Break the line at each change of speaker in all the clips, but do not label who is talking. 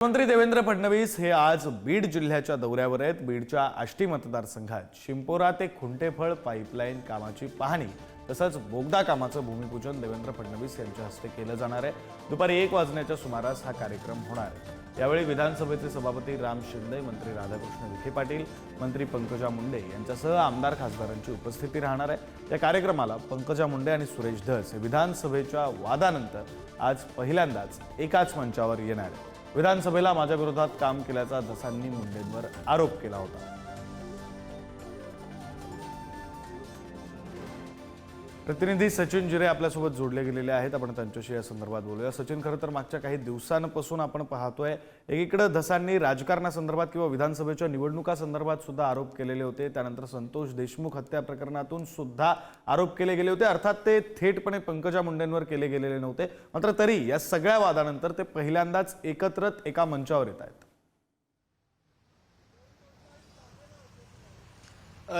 मुख्यमंत्री देवेंद्र फडणवीस हे आज बीड जिल्ह्याच्या दौऱ्यावर आहेत। बीडच्या आष्टी मतदारसंघात शिंपोरा ते खुंटेफळ पाईपलाईन कामाची पाहणी तसंच बोगदा कामाचं भूमिपूजन देवेंद्र फडणवीस यांच्या हस्ते केलं जाणार आहे। दुपारी 1 वाजण्याच्या सुमारास हा कार्यक्रम होणार आहे। यावेळी विधानसभेचे सभापती राम शिंदे, मंत्री राधाकृष्ण विखे पाटील, मंत्री पंकजा मुंडे यांच्यासह आमदार खासदारांची उपस्थिती राहणार आहे। या कार्यक्रमाला पंकजा मुंडे आणि सुरेश धस हे विधानसभेच्या वादानंतर आज पहिल्यांदाच एकाच मंचावर येणार आहेत। विधानसभेला माझ्या विरोधात काम केल्याचा धसांनी मुंडेंवर आरोप केला होता। प्रतिनिधी सचिन जिरे आपल्यासोबत जोडले गेलेले आहेत, आपण त्यांच्याशी या संदर्भात बोलूया। सचिन, खरं तर मागच्या काही दिवसांपासून आपण पाहतोय एकीकडे धसांनी राजकारणासंदर्भात किंवा विधानसभेच्या निवडणुकांसंदर्भात सुद्धा आरोप केलेले होते। त्यानंतर संतोष देशमुख हत्या प्रकरणातून सुद्धा आरोप केले गेले होते। अर्थात ते थेटपणे पंकजा मुंडेंवर केले गेलेले नव्हते, मात्र तरी या सगळ्या वादानंतर ते पहिल्यांदाच एकत्रित एका मंचावर येत आहेत।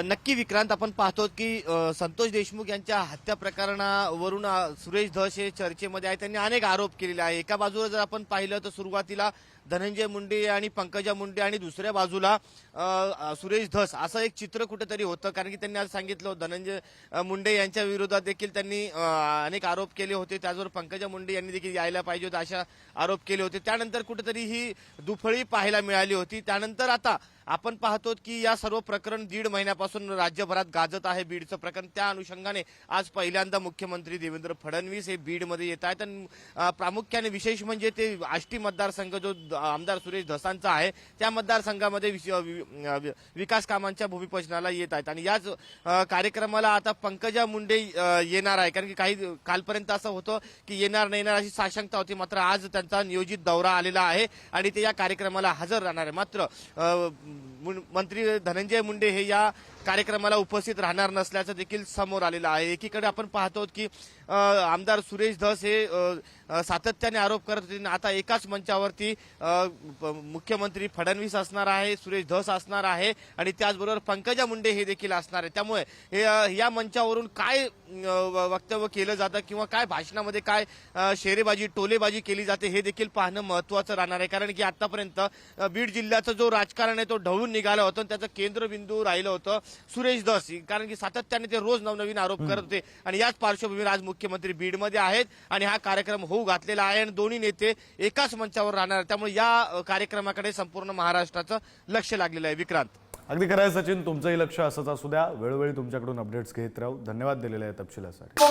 नक्की विक्रांत, आपण पाहतो की संतोष देशमुख यांच्या हत्या प्रकरणावरून सुरेश धस हे चर्चेमध्ये आहे। त्यांनी अनेक आरोप केलेले आहे। एका बाजूला जर आपण पाहिलं तर सुरुवातीला धनंजय मुंडे आणि पंकजा मुंडे आणि दुसऱ्या बाजूला सुरेश धस असं एक चित्र कुठेतरी होतं, कारण की त्यांनी आज सांगितलं धनंजय मुंडे यांच्या विरोधात देखील त्यांनी अनेक आरोप केले होते। त्याचबरोबर पंकजा मुंडे यांनी देखील यायला पाहिजे होते अशा आरोप केले होते। त्यानंतर कुठेतरी ही दुफळी पाहायला मिळाली होती। त्यानंतर आता आपण पाहतो की या सर्व प्रकरण 1.5 महिन्यापासून राज्यभरात गाजत आहे बीडचं प्रकरण। त्या अनुषंगाने आज पहिल्यांदा मुख्यमंत्री देवेंद्र फडणवीस हे बीडमध्ये येत आहेत आणि प्रामुख्याने विशेष म्हणजे ते आष्टी मतदारसंघ जो आमदार सुरेश धसांचा आहे त्या मतदारसंघामध्ये विकास कामांच्या भूमिपूजनाला येत आहेत। आणि याच कार्यक्रमाला आता पंकजा मुंडे येणार आहे, कारण की काही कालपर्यंत असं होतं की येणार नाही येणार अशी साशंकता होती, मात्र आज त्यांचा नियोजित दौरा आलेला आहे आणि ते या कार्यक्रमाला हजर राहणार आहे। मात्र मंत्री धनंजय मुंडे हे या कार्यक्रमाला उपस्थित राहणार नसल्याचं देखील समोर आलेलं आहे। एकीकडे आपण पाहतो की आमदार सुरेश धस हे सातत्याने आरोप करत होते, आता एकाच मंचावरती मुख्यमंत्री फडणवीस असणार आहे, सुरेश धस असणार आहे आणि त्याचबरोबर पंकजा मुंडे हे देखील असणार आहे। त्यामुळे या मंचावरून काय वक्तव्य केलं जातं किंवा काय भाषणामध्ये काय शेरेबाजी टोलेबाजी केली जाते हे देखील पाहणं महत्त्वाचं राहणार आहे, कारण की आतापर्यंत बीड जिल्ह्याचं जो राजकारण आहे तो ढवळून निघाला होता। त्याचं केंद्रबिंदू राहिलं होतं सुरेश धस, कारण की सातत्याने ते रोज नवनवीन आरोप करत होते आणि याच पार्श्वभूमीवर आज मुख्यमंत्री बीडमध्ये आहेत आणि हा कार्यक्रम होऊ घातलेला आहे आणि दोन्ही नेते एकाच मंचावर राहणार। त्यामुळे या कार्यक्रमाकडे संपूर्ण महाराष्ट्राचं लक्ष लागलेलं आहे। विक्रांत,
अगदी खरं आहे सचिन, तुमचंही लक्ष असंच असू द्या। वेळोवेळी तुमच्याकडून अपडेट्स घेत राहू। धन्यवाद दिलेल्या तपशिलासाठी।